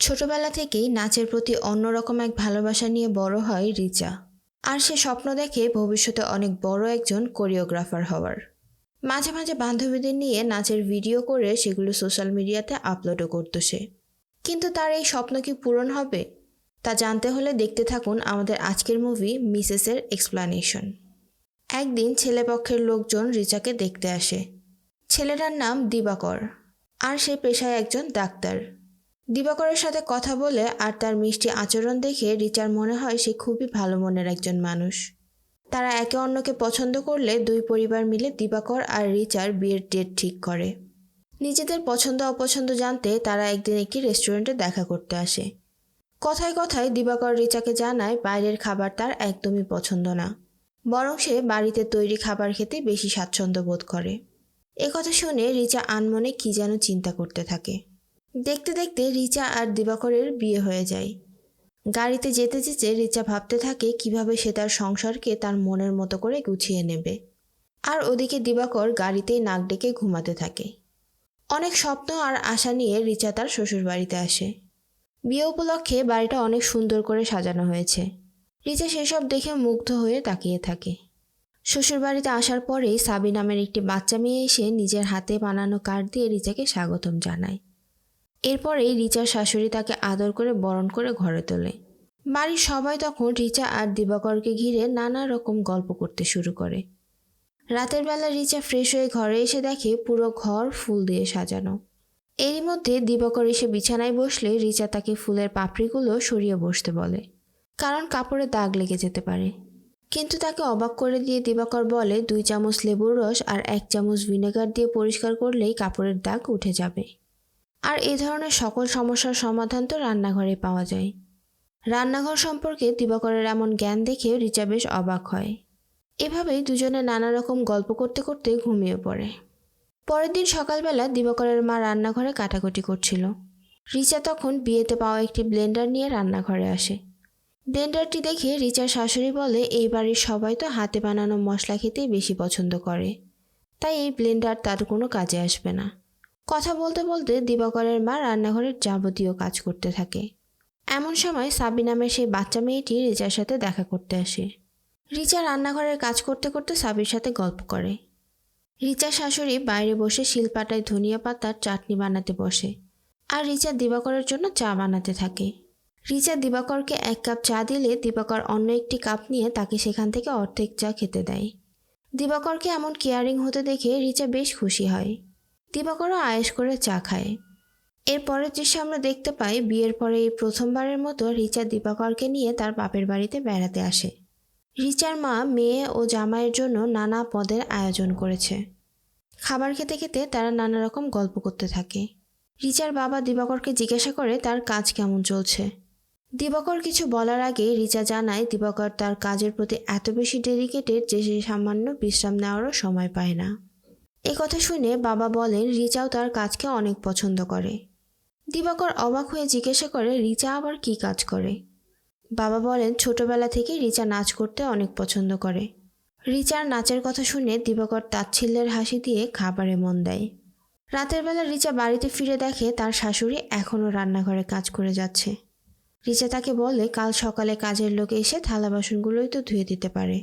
ছোটবেলা থেকেই নাচের প্রতি অন্যরকম এক ভালোবাসা নিয়ে বড় হয় রিচা। আর সে স্বপ্ন দেখে ভবিষ্যতে অনেক বড় একজন কোরিওগ্রাফার হওয়ার। মাঝে মাঝে বান্ধবীদের নিয়ে নাচের ভিডিও করে সেগুলো সোশ্যাল মিডিয়াতে আপলোডও করত সে। কিন্তু তার এই স্বপ্ন কি পূরণ হবে তা জানতে হলে দেখতে থাকুন আমাদের আজকের মুভি মিসেসের এক্সপ্লানেশন। একদিন ছেলেপক্ষের লোকজন রিচাকে দেখতে আসে। ছেলেটার নাম দিবাকর, আর সে পেশায় একজন ডাক্তার। দিবাকরের সাথে কথা বলে আর তার মিষ্টি আচরণ দেখে রিচার মনে হয় সে খুবই ভালো মনের একজন মানুষ। তারা একে অন্যকে পছন্দ করলে দুই পরিবার মিলে দিবাকর আর রিচার বিয়ের ডেট ঠিক করে। নিজেদের পছন্দ অপছন্দ জানতে তারা একদিন একটি রেস্টুরেন্টে দেখা করতে আসে। কথায় কথায় দিবাকর রিচাকে জানায় বাইরের খাবার তার একদমই পছন্দ না, বরং সে বাড়িতে তৈরি খাবার খেতে বেশি স্বাচ্ছন্দ্য বোধ করে। একথা শুনে রিচা আনমনে কী যেন চিন্তা করতে থাকে। দেখতে দেখতে রিচা আর দিবাকরের বিয়ে হয়ে যায়। গাড়িতে যেতে যেতে রিচা ভাবতে থাকে কিভাবে সে তার সংসারকে তার মনের মতো করে গুছিয়ে নেবে। আর ওদিকে দিবাকর গাড়িতেই নাক ডেকে ঘুমাতে থাকে। অনেক স্বপ্ন আর আশা নিয়ে রিচা তার শ্বশুর বাড়িতে আসে। বিয়ে উপলক্ষে বাড়িটা অনেক সুন্দর করে সাজানো হয়েছে। রিচা সেসব দেখে মুগ্ধ হয়ে তাকিয়ে থাকে। শ্বশুর বাড়িতে আসার পরেই সাবি নামের একটি বাচ্চা মেয়ে এসে নিজের হাতে বানানো কার্ড দিয়ে রিচাকে স্বাগতম জানায়। এরপরেই রিচার শাশুড়ি তাকে আদর করে বরণ করে ঘরে তোলে। বাড়ির সবাই তখন রিচা আর দিবাকরকে ঘিরে নানা রকম গল্প করতে শুরু করে। রাতের বেলা রিচা ফ্রেশ হয়ে ঘরে এসে দেখে পুরো ঘর ফুল দিয়ে সাজানো। এরই মধ্যে দিবাকর এসে বিছানায় বসলে রিচা তাকে ফুলের পাপড়িগুলো সরিয়ে বসতে বলে, কারণ কাপড়ে দাগ লেগে যেতে পারে। কিন্তু তাকে অবাক করে দিয়ে দিবাকর বলে 2 চামচ লেবুর রস আর 1 চামচ ভিনেগার দিয়ে পরিষ্কার করলেই কাপড়ের দাগ উঠে যাবে। আর এ ধরনের সকল সমস্যার সমাধান তো রান্নাঘরে পাওয়া যায়। রান্নাঘর সম্পর্কে দিবাকরের এমন জ্ঞান দেখে রিচা বেশ অবাক হয়। এভাবেই দুজনে নানা রকম গল্প করতে করতে ঘুমিয়ে পড়ে। পরের দিন সকালবেলা দিবাকরের মা রান্নাঘরে কাটাকুটি করছিল। রিচা তখন বিয়েতে পাওয়া একটি ব্লেন্ডার নিয়ে রান্নাঘরে আসে। ব্লেন্ডারটি দেখে রিচার শাশুড়ি বলে এই বাড়ির সবাই তো হাতে বানানো মশলা খেতেই বেশি পছন্দ করে, তাই এই ব্লেন্ডার তার কোনো কাজে আসবে না। কথা বলতে বলতে দিবাকরের মা রান্নাঘরের যাবতীয় কাজ করতে থাকে। এমন সময় সাবি নামের সেই বাচ্চা মেয়েটি রিচার সাথে দেখা করতে আসে। রিচা রান্নাঘরের কাজ করতে করতে সাবির সাথে গল্প করে। রিচার শাশুড়ি বাইরে বসে শিলপাটায় ধনিয়া পাতার চাটনি বানাতে বসে, আর রিচা দিবাকরের জন্য চা বানাতে থাকে। রিচা দিবাকরকে 1 কাপ চা দিলে দিবাকর অন্য একটি কাপ নিয়ে তাকে সেখান থেকে অর্ধেক চা খেতে দেয়। দিবাকরকে এমন কেয়ারিং হতে দেখে রিচা বেশ খুশি হয়। দিবাকরও আয়েশ করে চা খায়। এর পরের দৃশ্যে আমরা দেখতে পাই বিয়ের পরে এই প্রথমবারের মতো রিচা দিবাকরকে নিয়ে তার বাপের বাড়িতে বেড়াতে আসে। রিচার মা মেয়ে ও জামাইয়ের জন্য নানা পদের আয়োজন করেছে। খাবার খেতে খেতে তারা নানা রকম গল্প করতে থাকে। রিচার বাবা দিবাকরকে জিজ্ঞাসা করে তার কাজ কেমন চলছে। দিবাকর কিছু বলার আগে রিচা জানায় দিবাকর তার কাজের প্রতি এত বেশি ডেডিকেটেড যে সে সামান্য বিশ্রাম নেওয়ারও সময় পায় না। এ কথা শুনে বাবা বলেন রিচাও তার কাজকে অনেক পছন্দ করে। দিবাকর অবাক হয়ে জিজ্ঞাসা করে রিচা আবার কী কাজ করে। বাবা বলেন ছোটবেলা থেকে রিচা নাচ করতে অনেক পছন্দ করে। রিচার নাচের কথা শুনে দিবাকর তাচ্ছিল্যের হাসি দিয়ে খাবারে মন দেয়। রাতের বেলা রিচা বাড়িতে ফিরে দেখে তার শাশুড়ি এখনও রান্নাঘরে কাজ করে যাচ্ছে। রিচা তাকে বলে কাল সকালে কাজের লোক এসে থালা বাসনগুলোই তো ধুয়ে দিতে পারে,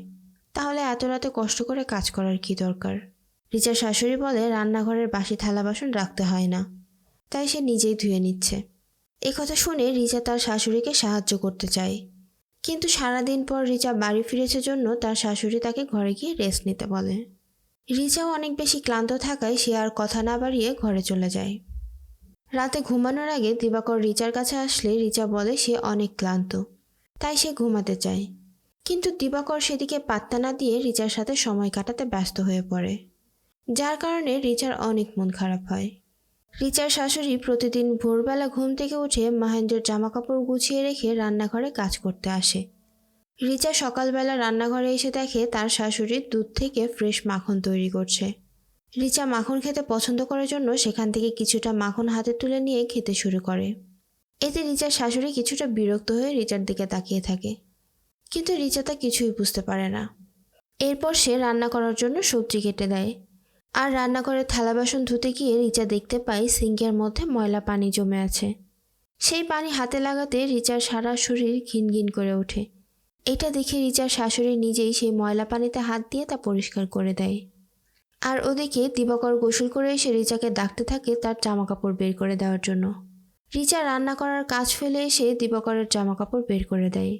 তাহলে এত রাতে কষ্ট করে কাজ করার কি দরকার। রিচার শাশুড়ি বলে রান্নাঘরের বাসি থালা বাসন রাখতে হয় না, তাই সে নিজেই ধুয়ে নিচ্ছে। একথা শুনে রিচা তার শাশুড়িকে সাহায্য করতে চায়, কিন্তু সারাদিন পর রিচা বাড়ি ফিরেছে জন্য তার শাশুড়ি তাকে ঘরে গিয়ে রেস্ট নিতে বলে। রিচাও অনেক বেশি ক্লান্ত থাকায় সে আর কথা না বাড়িয়ে ঘরে চলে যায়। রাতে ঘুমানোর আগে দিবাকর রিচার কাছে আসলে রিচা বলে সে অনেক ক্লান্ত, তাই সে ঘুমাতে চায়। কিন্তু দিবাকর সেদিকে পাত্তা না দিয়ে রিচার সাথে সময় কাটাতে ব্যস্ত হয়ে পড়ে, যার কারণে রিচার অনেক মন খারাপ হয়। রিচার শাশুড়ি প্রতিদিন ভোরবেলা ঘুম থেকে উঠে মহেন্দ্রের জামাকাপড় গুছিয়ে রেখে রান্নাঘরে কাজ করতে আসে। রিচা সকালবেলা রান্নাঘরে এসে দেখে তার শাশুড়ি দুধ থেকে ফ্রেশ মাখন তৈরি করছে। রিচা মাখন খেতে পছন্দ করার জন্য সেখান থেকে কিছুটা মাখন হাতে তুলে নিয়ে খেতে শুরু করে। এতে রিচার শাশুড়ি কিছুটা বিরক্ত হয়ে রিচার দিকে তাকিয়ে থাকে, কিন্তু রিচা তা কিছুই বুঝতে পারে না। এরপর সে রান্না করার জন্য সবজি কেটে দেয়। আর রান্নাঘরে থালা বাসন ধুতে গিয়ে রিচা দেখতে পায় সিঙ্কের মধ্যে ময়লা পানি জমে আছে। সেই পানি হাতে লাগাতে রিচার সারা শরীর ঘিনঘিন করে ওঠে। এটা দেখে রিচার শাশুড়ি নিজেই সেই ময়লা পানিতে হাত দিয়ে তা পরিষ্কার করে দেয়। আর ওদিকে দিবাকর গোসল করে এসে রিচাকে ডাকতে থাকে তার জামাকাপড় বের করে দেওয়ার জন্য। রিচা রান্না করার কাজ ফেলে এসে দিবাকরের জামাকাপড় বের করে দেয়।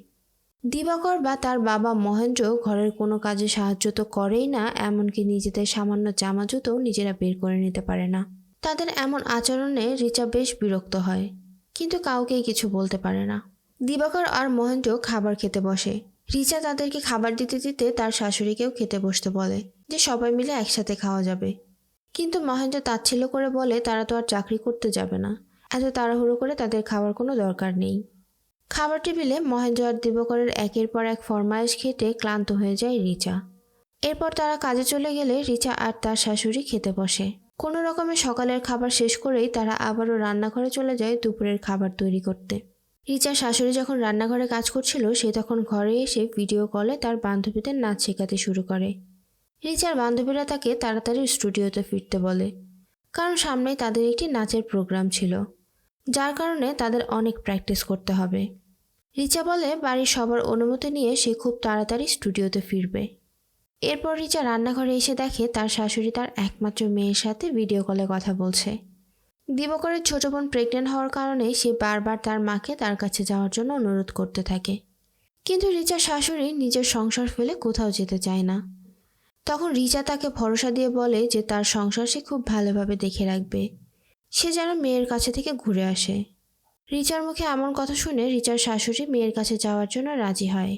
দিবাকর বা তার বাবা মহেন্দ্র ঘরের কোনো কাজে সাহায্য তো করেই না, এমনকি নিজেদের সামান্য জামা জুতো নিজেরা বের করে নিতে পারে না। তাদের এমন আচরণে রিচা বেশ বিরক্ত হয়, কিন্তু কাউকেই কিছু বলতে পারে না। দিবাকর আর মহেন্দ্র খাবার খেতে বসে। রিচা তাদেরকে খাবার দিতে দিতে তার শাশুড়িকেও খেতে বসতে বলে যে সবাই মিলে একসাথে খাওয়া যাবে। কিন্তু মহেন্দ্র তাচ্ছিল্য করে বলে তারা তো আর চাকরি করতে যাবে না, এত তাড়াহুড়ো করে তাদের খাবার কোনো দরকার নেই। খাবার টেবিলে মহেন্দ্র আর দিবাকরের একের পর এক ফরমায়েশ খেতে ক্লান্ত হয়ে যায় রিচা। এরপর তারা কাজে চলে গেলে রিচা আর তার শাশুড়ি খেতে বসে। কোনো রকমে সকালের খাবার শেষ করেই তারা আবারও রান্নাঘরে চলে যায় দুপুরের খাবার তৈরি করতে। রিচার শাশুড়ি যখন রান্নাঘরে কাজ করছিল সে তখন ঘরে এসে ভিডিও কলে তার বান্ধবীদের নাচ শেখাতে শুরু করে। রিচার বান্ধবীরা তাকে তাড়াতাড়ি স্টুডিওতে ফিরতে বলে, কারণ সামনেই তাদের একটি নাচের প্রোগ্রাম ছিল, যার কারণে তাদের অনেক প্র্যাকটিস করতে হবে। রিচা বলে বাড়ির সবার অনুমতি নিয়ে সে খুব তাড়াতাড়ি স্টুডিওতে ফিরবে। এরপর রিচা রান্নাঘরে এসে দেখে তার শাশুড়ি তার একমাত্র মেয়ের সাথে ভিডিও কলে কথা বলছে। দিবাকরের ছোট বোন প্রেগনেন্ট হওয়ার কারণে সে বারবার তার মাকে তার কাছে যাওয়ার জন্য অনুরোধ করতে থাকে, কিন্তু রিচার শাশুড়ি নিজের সংসার ফেলে কোথাও যেতে চায় না। তখন রিচা তাকে ভরসা দিয়ে বলে যে তার সংসার সে খুব ভালোভাবে দেখে রাখবে, সে যেন মেয়ের কাছে থেকে ঘুরে আসে। রিচার মুখে এমন কথা শুনে রিচার শাশুড়ি মেয়ের কাছে যাওয়ার জন্য রাজি হয়।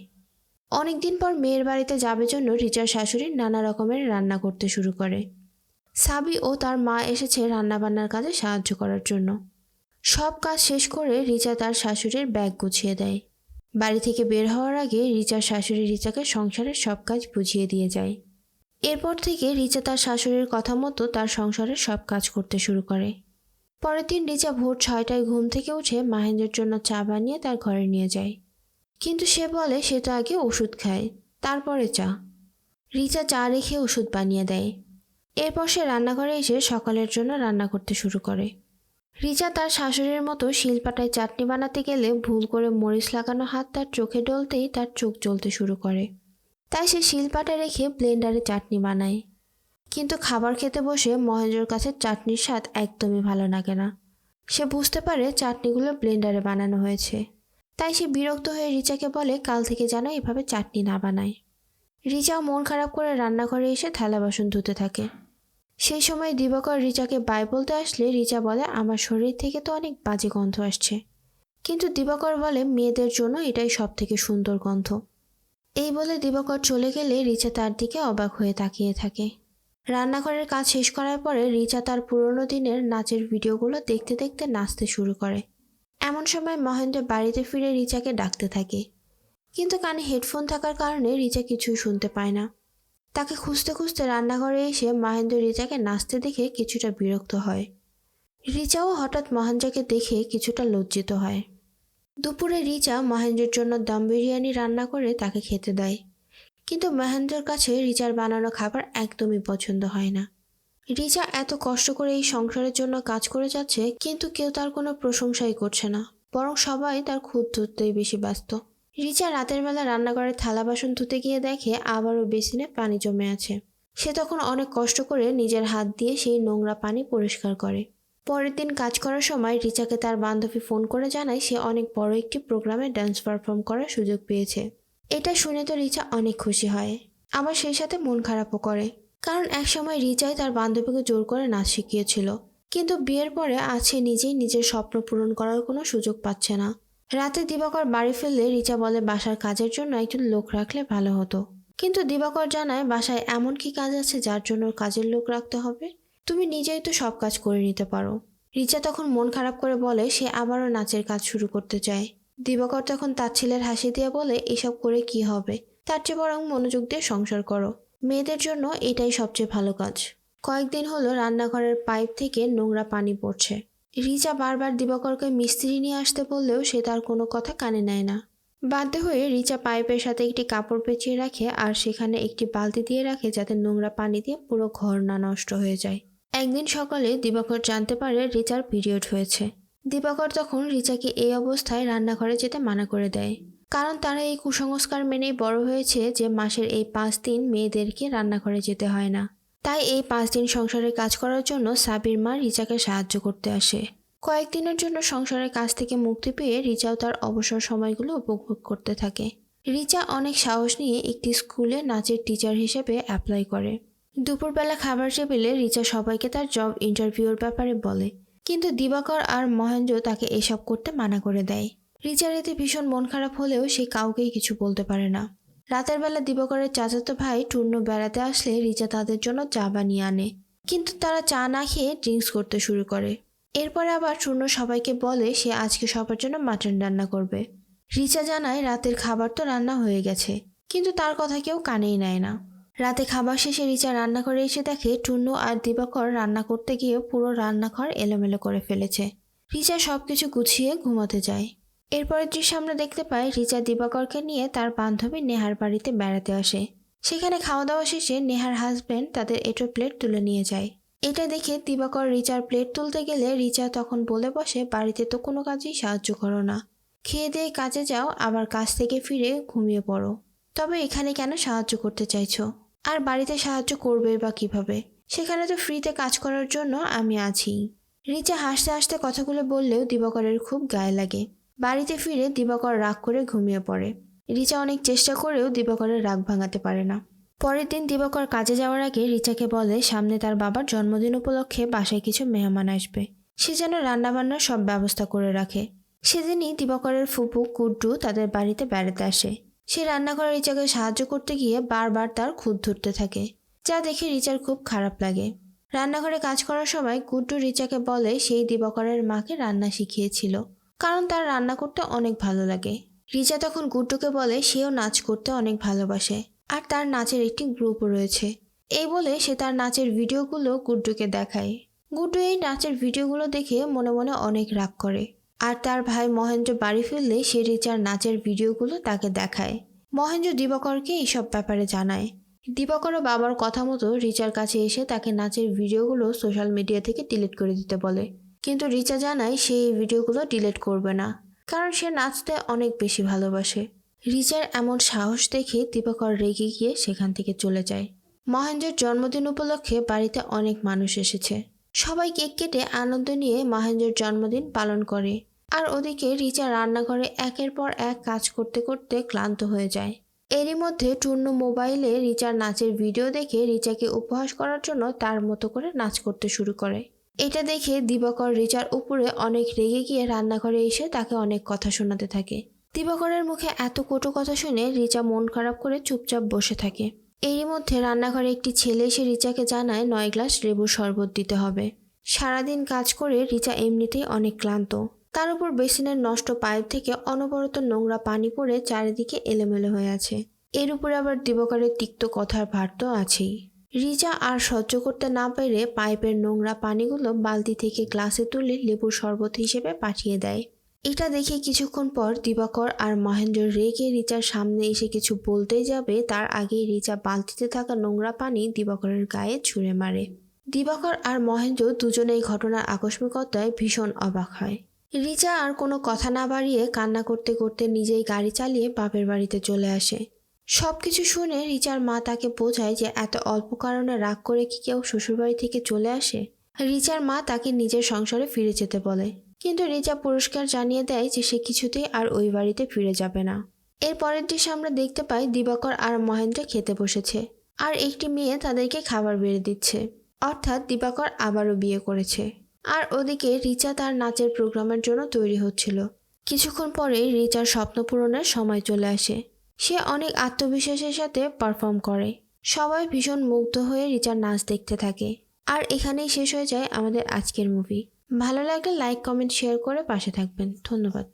অনেকদিন পর মেয়ের বাড়িতে যাবে জন্য রিচার শাশুড়ি নানা রকমের রান্না করতে শুরু করে। সাবি ও তার মা এসেছে রান্নাবান্নার কাজে সাহায্য করার জন্য। সব কাজ শেষ করে রিচা তার শাশুড়ির ব্যাগ গুছিয়ে দেয়। বাড়ি থেকে বের হওয়ার আগে রিচার শাশুড়ি রিচাকে সংসারের সব কাজ বুঝিয়ে দিয়ে যায়। এরপর থেকে রিচা তার শাশুড়ির কথা মতো তার সংসারের সব কাজ করতে শুরু করে। পরের দিন রিচা ভোর 6টায় ঘুম থেকে উঠে মাহেন্দ্রের জন্য চা বানিয়ে তার ঘরে নিয়ে যায়, কিন্তু সে বলে সে তো আগে ওষুধ খায়, তারপরে চা। রিচা চা রেখে ওষুধ বানিয়ে দেয়। এরপর সে রান্নাঘরে এসে সকালের জন্য রান্না করতে শুরু করে। রিচা তার শাশুড়ির মতো শিলপাটায় চাটনি বানাতে গেলে ভুল করে মরিচ লাগানো হাত তার চোখে ডলতেই তার চোখ জ্বলতে শুরু করে। তাই সে শিলপাটা রেখে ব্লেন্ডারে চাটনি বানায়। কিন্তু খাবার খেতে বসে মহেন্দ্রর কাছে চাটনির স্বাদ একদমই ভালো লাগে না। সে বুঝতে পারে চাটনিগুলো ব্লেন্ডারে বানানো হয়েছে। তাই সে বিরক্ত হয়ে রিচাকে বলে কাল থেকে যেন এভাবে চাটনি না বানায়। রিচাও মন খারাপ করে রান্নাঘরে এসে থালা বাসন ধুতে থাকে। সেই সময় দিবাকর রিচাকে বাই বলতে আসলে রিচা বলে আমার শরীর থেকে তো অনেক বাজে গন্ধ আসছে, কিন্তু দিবাকর বলে মেয়েদের জন্য এটাই সব থেকে সুন্দর গন্ধ। এই বলে দিবাকর চলে গেলে রিচা তার দিকে অবাক হয়ে তাকিয়ে থাকে। রান্নাঘরের কাজ শেষ করার পরে রিচা তার পুরনো দিনের নাচের ভিডিওগুলো দেখতে দেখতে নাচতে শুরু করে। এমন সময় মহেন্দ্র বাড়িতে ফিরে রিচাকে ডাকতে থাকে, কিন্তু কানে হেডফোন থাকার কারণে রিচা কিছুই শুনতে পায় না। তাকে খুঁজতে খুঁজতে রান্নাঘরে এসে মহেন্দ্র রিচাকে নাচতে দেখে কিছুটা বিরক্ত হয়। রিচাও হঠাৎ মহেন্দ্রকে দেখে কিছুটা লজ্জিত হয়। দুপুরে রিচা মহেন্দ্রের জন্য দম বিরিয়ানি রান্না করে তাকে খেতে দেয়, কিন্তু মহেন্দ্রের কাছে রিচার বানানো খাবার একদমই পছন্দ হয় না। রিচা এত কষ্ট করে এই সংসারের জন্য কাজ করে যাচ্ছে, কিন্তু কেউ তার কোনো প্রশংসাই করছে না, বরং সবাই তার খুঁত ধরতেই বেশি ব্যস্ত। রিচা রাতের বেলা রান্নাঘরে থালা বাসন ধুতে গিয়ে দেখে আবারও বেসিনে পানি জমে আছে। সে তখন অনেক কষ্ট করে নিজের হাত দিয়ে সেই নোংরা পানি পরিষ্কার করে। পরের দিন কাজ করার সময় রিচাকে তার বান্ধবী ফোন করে জানায় সে অনেক বড় একটি প্রোগ্রামে ডান্স পারফর্ম করার সুযোগ পেয়েছে। এটা শুনে তো রিচা অনেক খুশি হয়, আবার সেই সাথে মন খারাপও করে, কারণ একসময় রিচাই তার বান্ধবীকে জোর করে নাচ শিখিয়েছিল। কিন্তু বিয়ের পরে আজ সে নিজেই নিজের স্বপ্ন পূরণ করার কোনো সুযোগ পাচ্ছে না। রাতে দিবাকর বাড়ি ফিরলে রিচা বলে বাসার কাজের জন্য একজন লোক রাখলে ভালো হতো, কিন্তু দিবাকর জানায় বাসায় এমন কি কাজ আছে যার জন্য কাজের লোক রাখতে হবে, তুমি নিজেই তো সব কাজ করে নিতে পারো। রিচা তখন মন খারাপ করে বলে সে আবারও নাচের কাজ শুরু করতে চায়। দিবাকর তখন তাচ্ছিলের হাসি দিয়ে বলে এসব করে কি হবে, তার চেয়ে বরং মনোযোগ দিয়ে সংসার করো, মেয়েদের জন্য এটাই সবচেয়ে ভালো কাজ। কয়েকদিন হলো রান্নাঘরের পাইপ থেকে নোংরা পানি পড়ছে। রিচা বারবার দিবাকরকে মিস্ত্রি নিয়ে আসতে বললেও সে তার কোনো কথা কানে নেয় না। বাধ্য হয়ে রিচা পাইপের সাথে একটি কাপড় পেঁচিয়ে রাখে আর সেখানে একটি বালতি দিয়ে রাখে যাতে নোংরা পানি দিয়ে পুরো ঘর না নষ্ট হয়ে যায়। একদিন সকালে দিবাকর জানতে পারে রিচার পিরিয়ড হয়েছে। দিবাকর তখন রিচাকে এই অবস্থায় রান্নাঘরে যেতে মানা করে দেয়, কারণ তারা এই কুসংস্কার মেনেই বড় হয়েছে যে মাসের এই 5 দিন মেয়েদেরকে রান্নাঘরে যেতে হয় না। তাই এই 5 দিন সংসারের কাজ করার জন্য সাবির মা রিচাকে সাহায্য করতে আসে। কয়েকদিনের জন্য সংসারের কাজ থেকে মুক্তি পেয়ে রিচাও তার অবসর সময়গুলো উপভোগ করতে থাকে। রিচা অনেক সাহস নিয়ে একটি স্কুলে নাচের টিচার হিসেবে অ্যাপ্লাই করে। দুপুরবেলা খাবার টেবিলে রিচা সবাইকে তার জব ইন্টারভিউর ব্যাপারে বলে, কিন্তু দিবাকর আর মহেন্দ্র তাকে এসব করতে মানা করে দেয়। রিচার এতে ভীষণ মন খারাপ হলেও সে কাউকেই কিছু বলতে পারে না। রাতের বেলা দিবাকরের চাচাতো ভাই টুর্নু বেড়াতে আসলে রিচা তাদের জন্য চা বানিয়ে আনে, কিন্তু তারা চা না খেয়ে ড্রিঙ্কস করতে শুরু করে। এরপরে আবার টুর্নু সবাইকে বলে সে আজকে সবার জন্য মাটন রান্না করবে। রিচা জানায় রাতের খাবার তো রান্না হয়ে গেছে, কিন্তু তার কথা কেউ কানেই নেয় না। রাতে খাবার শেষে রিচা রান্নাঘরে এসে দেখে টুন্নু আর দিবাকর রান্না করতে গিয়ে পুরো রান্নাঘর এলোমেলো করে ফেলেছে। রিচা সবকিছু গুছিয়ে ঘুমাতে যায়। এরপরের দৃশ্যে আমরা দেখতে পাই রিচা দিবাকরকে নিয়ে তার বান্ধবী নেহার বাড়িতে বেড়াতে আসে। সেখানে খাওয়া দাওয়া শেষে নেহার হাজব্যান্ড তাদের এঁটো প্লেট তুলে নিয়ে যায়। এটা দেখে দিবাকর রিচার প্লেট তুলতে গেলে রিচা তখন বলে বসে, বাড়িতে তো কোনো কাজেই সাহায্য করো না, খেয়ে দিয়ে কাজে যাও, আবার কাজ থেকে ফিরে ঘুমিয়ে পড়ো। তবে এখানে কেন সাহায্য করতে চাইছো? আর বাড়িতে সাহায্য করবে বা কিভাবে? সেখানে তো ফ্রিতে কাজ করার জন্য আমি আছি। রিচা হাসতে হাসতে কথাগুলো বললেও দিবাকরের খুব গায়ে লাগে। বাড়িতে ফিরে দিবাকর রাগ করে ঘুমিয়ে পড়ে। রিচা অনেক চেষ্টা করেও দিবাকরের রাগ ভাঙাতে পারে না। পরের দিন দিবাকর কাজে যাওয়ার আগে রিচাকে বলে সামনে তার বাবার জন্মদিন উপলক্ষে বাসায় কিছু মেহমান আসবে, সে যেন রান্নাবান্নার সব ব্যবস্থা করে রাখে। সেদিনই দিবাকরের ফুপু কুড্ডু তাদের বাড়িতে বেড়াতে আসে। সে রান্নাঘরে রিচাকে সাহায্য করতে গিয়ে বারবার তার খুঁত ধরতে থাকে, যা দেখে রিচার খুব খারাপ লাগে। রান্নাঘরে কাজ করার সময় গুড্ডু রিচাকে বলে সেই দিবাকরের মাকে রান্না শিখিয়েছিল, কারণ তার রান্না করতে অনেক ভালো লাগে। রিচা তখন গুড্ডুকে বলে সেও নাচ করতে অনেক ভালোবাসে আর তার নাচের একটি গ্রুপও রয়েছে। এই বলে সে তার নাচের ভিডিওগুলো গুড্ডুকে দেখায়। গুড্ডু এই নাচের ভিডিওগুলো দেখে মনে মনে অনেক রাগ করে, আর তার ভাই মহেন্দ্র বাড়ি ফিরলে সে রিচার নাচের ভিডিওগুলো তাকে দেখায়। মহেন্দ্র দিবাকরকে এইসব ব্যাপারে জানায়। দিবাকরও বাবার কথা মতো রিচার কাছে এসে তাকে নাচের ভিডিওগুলো সোশ্যাল মিডিয়া থেকে ডিলিট করে দিতে বলে, কিন্তু রিচা জানায় সে এই ভিডিওগুলো ডিলিট করবে না, কারণ সে নাচতে অনেক বেশি ভালোবাসে। রিচার এমন সাহস দেখে দিবাকর রেগে গিয়ে সেখান থেকে চলে যায়। মহেন্দ্রের জন্মদিন উপলক্ষে বাড়িতে অনেক মানুষ এসেছে। সবাই কেক কেটে আনন্দ নিয়ে মহেন্দ্রের জন্মদিন পালন করে। আর ওদিকে রিচা রান্নাঘরে একের পর এক কাজ করতে করতে ক্লান্ত হয়ে যায়। এরই মধ্যে টুন্নু মোবাইলে রিচার নাচের ভিডিও দেখে রিচাকে উপহাস করার জন্য তার মতো করে নাচ করতে শুরু করে। এটা দেখে দিবাকর রিচার উপরে অনেক রেগে গিয়ে রান্নাঘরে এসে তাকে অনেক কথা শোনাতে থাকে। দিবাকরের মুখে এত কটু কথা শুনে রিচা মন খারাপ করে চুপচাপ বসে থাকে। এরই মধ্যে রান্নাঘরে একটি ছেলে এসে রিচাকে জানায় 9 গ্লাস লেবুর শরবত দিতে হবে। সারাদিন কাজ করে রিচা এমনিতেই অনেক ক্লান্ত, তার উপর বেসিনের নষ্ট পাইপ থেকে অনবরত নোংরা পানি পড়ে চারিদিকে এলোমেলো হয়ে আছে। এর উপরে আবার দিবাকরের তিক্ত কথার ভার তো আছেই। রিচা আর সহ্য করতে না পেরে পাইপের নোংরা পানিগুলো বালতি থেকে গ্লাসে তুলে লেবুর শরবত হিসেবে পাঠিয়ে দেয়। এটা দেখে কিছুক্ষণ পর দিবাকর আর মহেন্দ্র রেগে রিচার সামনে এসে কিছু বলতেই যাবে তার আগেই রিচা বালতিতে থাকা নোংরা পানি দিবাকরের গায়ে ছুঁড়ে মারে। দিবাকর আর মহেন্দ্র দুজনেই ঘটনার আকস্মিকতায় ভীষণ অবাক হয়। রিচা আর কোনো কথা না বাড়িয়ে কান্না করতে করতে নিজেই গাড়ি চালিয়ে বাপের বাড়িতে চলে আসে। সবকিছু শুনে রিচার মা তাকে বোঝায় যে এত অল্প কারণে রাগ করে কি কেউ শ্বশুরবাড়ি থেকে চলে আসে। রিচার মা তাকে নিজের সংসারে ফিরে যেতে বলে, কিন্তু রিচা পরিষ্কার জানিয়ে দেয় যে সে কিছুতেই আর ওই বাড়িতে ফিরে যাবে না। এর পরের দৃশ্যে আমরা দেখতে পাই দিবাকর আর মহেন্দ্র খেতে বসেছে, আর একটি মেয়ে তাদেরকে খাবার বেড়ে দিচ্ছে, অর্থাৎ দিবাকর আবারও বিয়ে করেছে। আর ওদিকে রিচা তার নাচের প্রোগ্রামের জন্য তৈরি হচ্ছিল। কিছুক্ষণ পরেই রিচার স্বপ্ন পূরণের সময় চলে আসে। সে অনেক আত্মবিশ্বাসের সাথে পারফর্ম করে। সবাই ভীষণ মুগ্ধ হয়ে রিচার নাচ দেখতে থাকে। আর এখানেই শেষ হয়ে যায় আমাদের আজকের মুভি। ভালো লাগলে লাইক, কমেন্ট, শেয়ার করে পাশে থাকবেন। ধন্যবাদ।